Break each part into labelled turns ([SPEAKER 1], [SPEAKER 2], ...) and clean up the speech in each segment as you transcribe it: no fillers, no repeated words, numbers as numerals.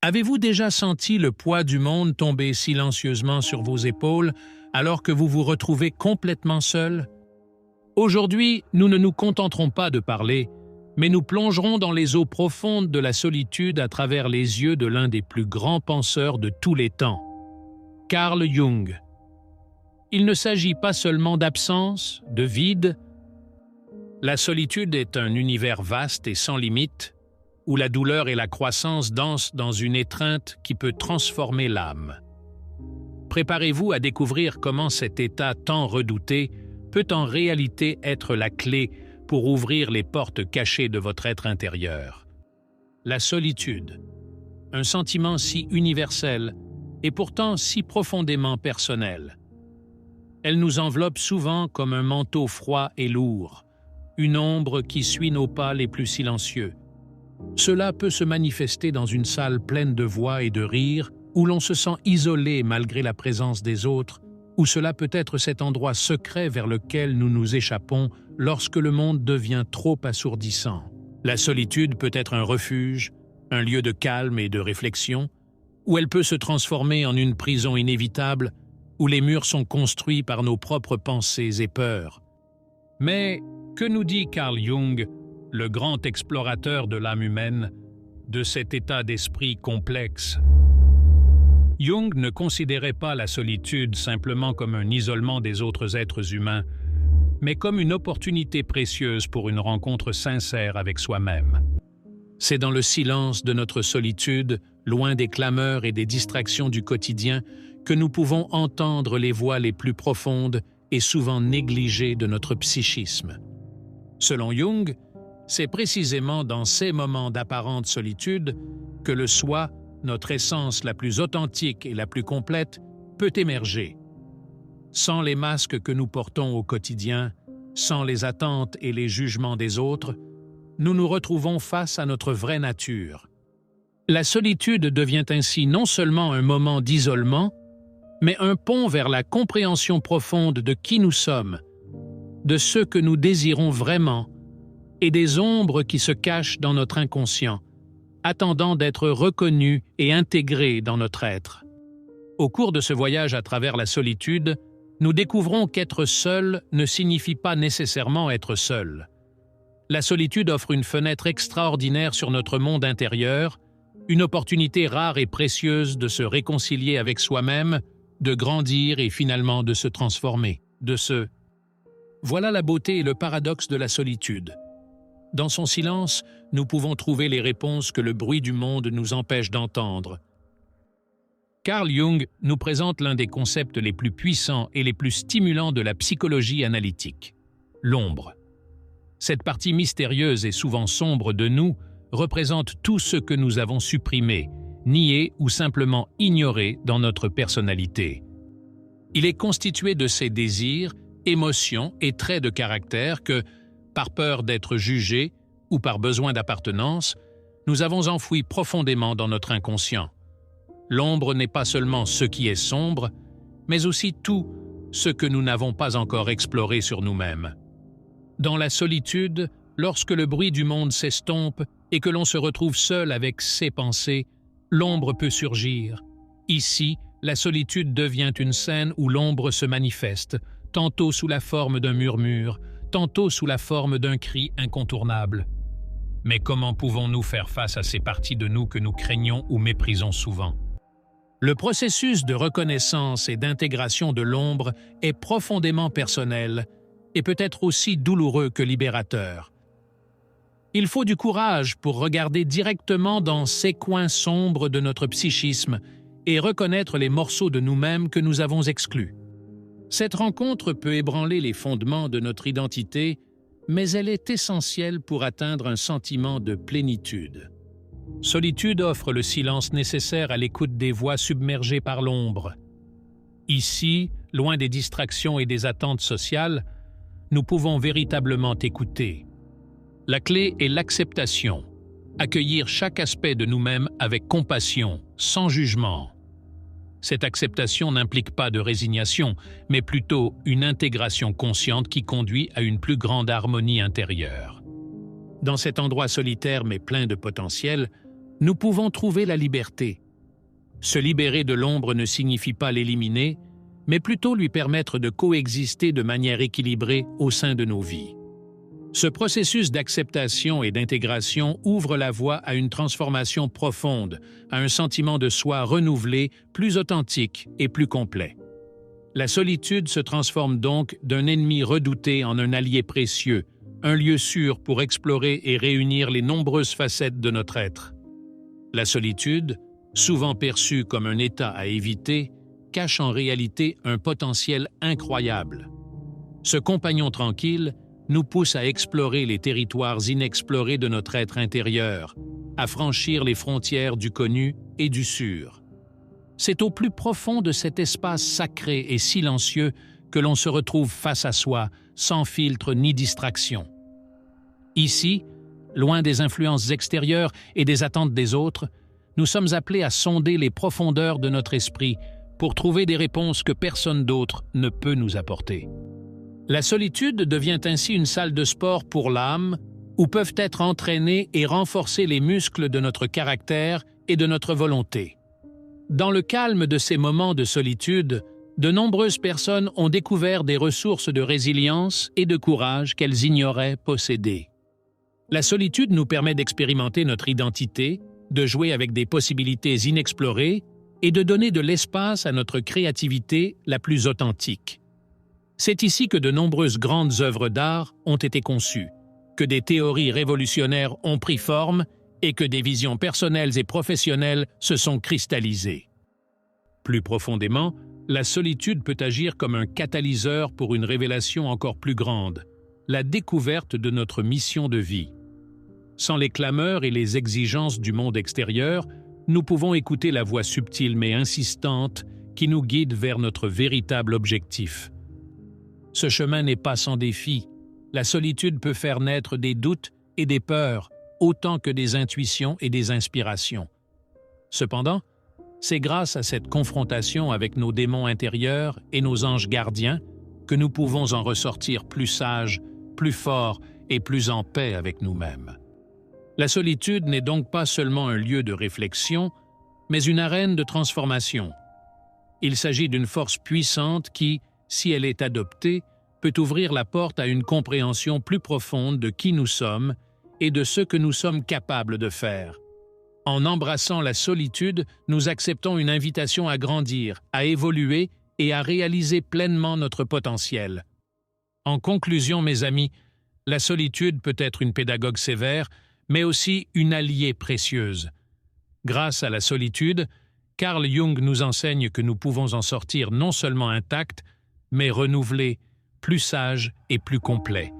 [SPEAKER 1] Avez-vous déjà senti le poids du monde tomber silencieusement sur vos épaules alors que vous vous retrouvez complètement seul? Aujourd'hui, nous ne nous contenterons pas de parler, mais nous plongerons dans les eaux profondes de la solitude à travers les yeux de l'un des plus grands penseurs de tous les temps, Carl Jung. Il ne s'agit pas seulement d'absence, de vide. La solitude est un univers vaste et sans limite, où la douleur et la croissance dansent dans une étreinte qui peut transformer l'âme. Préparez-vous à découvrir comment cet état tant redouté peut en réalité être la clé pour ouvrir les portes cachées de votre être intérieur. La solitude, un sentiment si universel et pourtant si profondément personnel. Elle nous enveloppe souvent comme un manteau froid et lourd, une ombre qui suit nos pas les plus silencieux. Cela peut se manifester dans une salle pleine de voix et de rires, où l'on se sent isolé malgré la présence des autres, ou cela peut être cet endroit secret vers lequel nous nous échappons lorsque le monde devient trop assourdissant. La solitude peut être un refuge, un lieu de calme et de réflexion, ou elle peut se transformer en une prison inévitable, où les murs sont construits par nos propres pensées et peurs. Mais que nous dit Carl Jung, le grand explorateur de l'âme humaine, de cet état d'esprit complexe? Jung ne considérait pas la solitude simplement comme un isolement des autres êtres humains, mais comme une opportunité précieuse pour une rencontre sincère avec soi-même. C'est dans le silence de notre solitude, loin des clameurs et des distractions du quotidien, que nous pouvons entendre les voix les plus profondes et souvent négligées de notre psychisme. Selon Jung, c'est précisément dans ces moments d'apparente solitude que le soi, notre essence la plus authentique et la plus complète, peut émerger. Sans les masques que nous portons au quotidien, sans les attentes et les jugements des autres, nous nous retrouvons face à notre vraie nature. La solitude devient ainsi non seulement un moment d'isolement, mais un pont vers la compréhension profonde de qui nous sommes, de ce que nous désirons vraiment, et des ombres qui se cachent dans notre inconscient, attendant d'être reconnues et intégrées dans notre être. Au cours de ce voyage à travers la solitude, nous découvrons qu'être seul ne signifie pas nécessairement être seul. La solitude offre une fenêtre extraordinaire sur notre monde intérieur, une opportunité rare et précieuse de se réconcilier avec soi-même, de grandir et finalement de se transformer, Voilà la beauté et le paradoxe de la solitude. Dans son silence, nous pouvons trouver les réponses que le bruit du monde nous empêche d'entendre. Carl Jung nous présente l'un des concepts les plus puissants et les plus stimulants de la psychologie analytique, l'ombre. Cette partie mystérieuse et souvent sombre de nous représente tout ce que nous avons supprimé, nié ou simplement ignoré dans notre personnalité. Il est constitué de ces désirs, émotions et traits de caractère que, par peur d'être jugés ou par besoin d'appartenance, nous avons enfouis profondément dans notre inconscient. L'ombre n'est pas seulement ce qui est sombre, mais aussi tout ce que nous n'avons pas encore exploré sur nous-mêmes. Dans la solitude, lorsque le bruit du monde s'estompe et que l'on se retrouve seul avec ses pensées, l'ombre peut surgir. Ici, la solitude devient une scène où l'ombre se manifeste, tantôt sous la forme d'un murmure, tantôt sous la forme d'un cri incontournable. Mais comment pouvons-nous faire face à ces parties de nous que nous craignons ou méprisons souvent? Le processus de reconnaissance et d'intégration de l'ombre est profondément personnel et peut être aussi douloureux que libérateur. Il faut du courage pour regarder directement dans ces coins sombres de notre psychisme et reconnaître les morceaux de nous-mêmes que nous avons exclus. Cette rencontre peut ébranler les fondements de notre identité, mais elle est essentielle pour atteindre un sentiment de plénitude. Solitude offre le silence nécessaire à l'écoute des voix submergées par l'ombre. Ici, loin des distractions et des attentes sociales, nous pouvons véritablement écouter. La clé est l'acceptation, accueillir chaque aspect de nous-mêmes avec compassion, sans jugement. Cette acceptation n'implique pas de résignation, mais plutôt une intégration consciente qui conduit à une plus grande harmonie intérieure. Dans cet endroit solitaire mais plein de potentiel, nous pouvons trouver la liberté. Se libérer de l'ombre ne signifie pas l'éliminer, mais plutôt lui permettre de coexister de manière équilibrée au sein de nos vies. Ce processus d'acceptation et d'intégration ouvre la voie à une transformation profonde, à un sentiment de soi renouvelé, plus authentique et plus complet. La solitude se transforme donc d'un ennemi redouté en un allié précieux, un lieu sûr pour explorer et réunir les nombreuses facettes de notre être. La solitude, souvent perçue comme un état à éviter, cache en réalité un potentiel incroyable. Ce compagnon tranquille nous pousse à explorer les territoires inexplorés de notre être intérieur, à franchir les frontières du connu et du sûr. C'est au plus profond de cet espace sacré et silencieux que l'on se retrouve face à soi, sans filtre ni distraction. Ici, loin des influences extérieures et des attentes des autres, nous sommes appelés à sonder les profondeurs de notre esprit pour trouver des réponses que personne d'autre ne peut nous apporter. La solitude devient ainsi une salle de sport pour l'âme, où peuvent être entraînés et renforcés les muscles de notre caractère et de notre volonté. Dans le calme de ces moments de solitude, de nombreuses personnes ont découvert des ressources de résilience et de courage qu'elles ignoraient posséder. La solitude nous permet d'expérimenter notre identité, de jouer avec des possibilités inexplorées et de donner de l'espace à notre créativité la plus authentique. C'est ici que de nombreuses grandes œuvres d'art ont été conçues, que des théories révolutionnaires ont pris forme et que des visions personnelles et professionnelles se sont cristallisées. Plus profondément, la solitude peut agir comme un catalyseur pour une révélation encore plus grande, la découverte de notre mission de vie. Sans les clameurs et les exigences du monde extérieur, nous pouvons écouter la voix subtile mais insistante qui nous guide vers notre véritable objectif. Ce chemin n'est pas sans défi. La solitude peut faire naître des doutes et des peurs, autant que des intuitions et des inspirations. Cependant, c'est grâce à cette confrontation avec nos démons intérieurs et nos anges gardiens que nous pouvons en ressortir plus sages, plus forts et plus en paix avec nous-mêmes. La solitude n'est donc pas seulement un lieu de réflexion, mais une arène de transformation. Il s'agit d'une force puissante qui, si elle est adoptée, peut ouvrir la porte à une compréhension plus profonde de qui nous sommes et de ce que nous sommes capables de faire. En embrassant la solitude, nous acceptons une invitation à grandir, à évoluer et à réaliser pleinement notre potentiel. En conclusion, mes amis, la solitude peut être une pédagogue sévère, mais aussi une alliée précieuse. Grâce à la solitude, Carl Jung nous enseigne que nous pouvons en sortir non seulement intacts, mais renouvelés, plus sages et plus complets.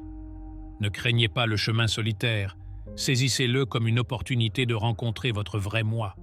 [SPEAKER 1] Ne craignez pas le chemin solitaire, saisissez-le comme une opportunité de rencontrer votre vrai moi.